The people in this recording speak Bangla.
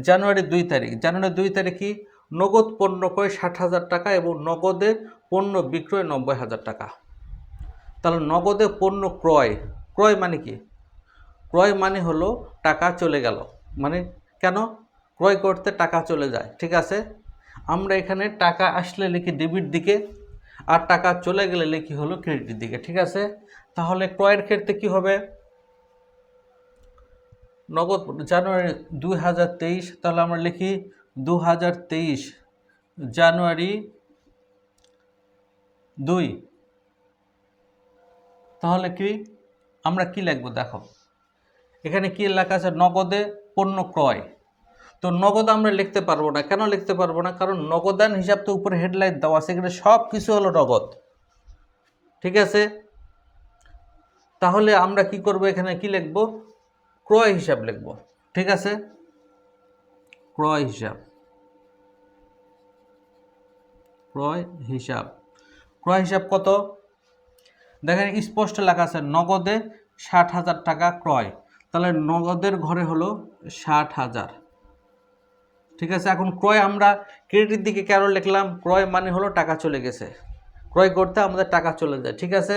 জানুয়ারি 2 তারিখ, জানুয়ারি 2 তারিখ কি নগদ পণ্য ক্রয় 60,000 টাকা এবং নগদে পণ্য বিক্রয় 90,000 টাকা। তাহলে নগদে পণ্য ক্রয়, ক্রয় মানে কি? ক্রয় মানে হলো টাকা চলে গেল, মানে কেন? ক্রয় করতে টাকা চলে যায়, ঠিক আছে। আমরা এখানে টাকা আসলে লিখি ডেবিট দিকে, আর টাকা চলে গেলে লিখি হলো ক্রেডিট দিকে, ঠিক আছে। তাহলে ক্রয়ের ক্ষেত্রে কি হবে? নগদ জানুয়ারি 2023, তাহলে আমরা লিখি 2023 জানুয়ারি 2। তাহলে কি আমরা কি লিখবো? দেখো এখানে কি লেখা আছে, নগদে পণ্য ক্রয়। তো নগদ আমরা লিখতে পারবো না, কেন লিখতে পারবো না? কারণ নগদান হিসাব তো উপরে হেডলাইন দেওয়া আছে, এখানে সব কিছু হলো নগদ, ঠিক আছে। তাহলে আমরা কি করব? এখানে কি লিখবো? ক্রয় হিসাব লিখবো, ঠিক আছে। ক্রয় হিসাব, ক্রয় হিসাব, ক্রয় হিসাব কত? দেখেন স্পষ্ট লেখা আছে নগদে 60,000 টাকা ক্রয়, তাহলে নগদের ঘরে হলো 60,000, ঠিক আছে। এখন ক্রয় আমরা ক্রেডিট দিকে কেন লিখলাম? ক্রয় মানে হলো টাকা চলে গেছে, ক্রয় করতে আমাদের টাকা চলে যায়, ঠিক আছে।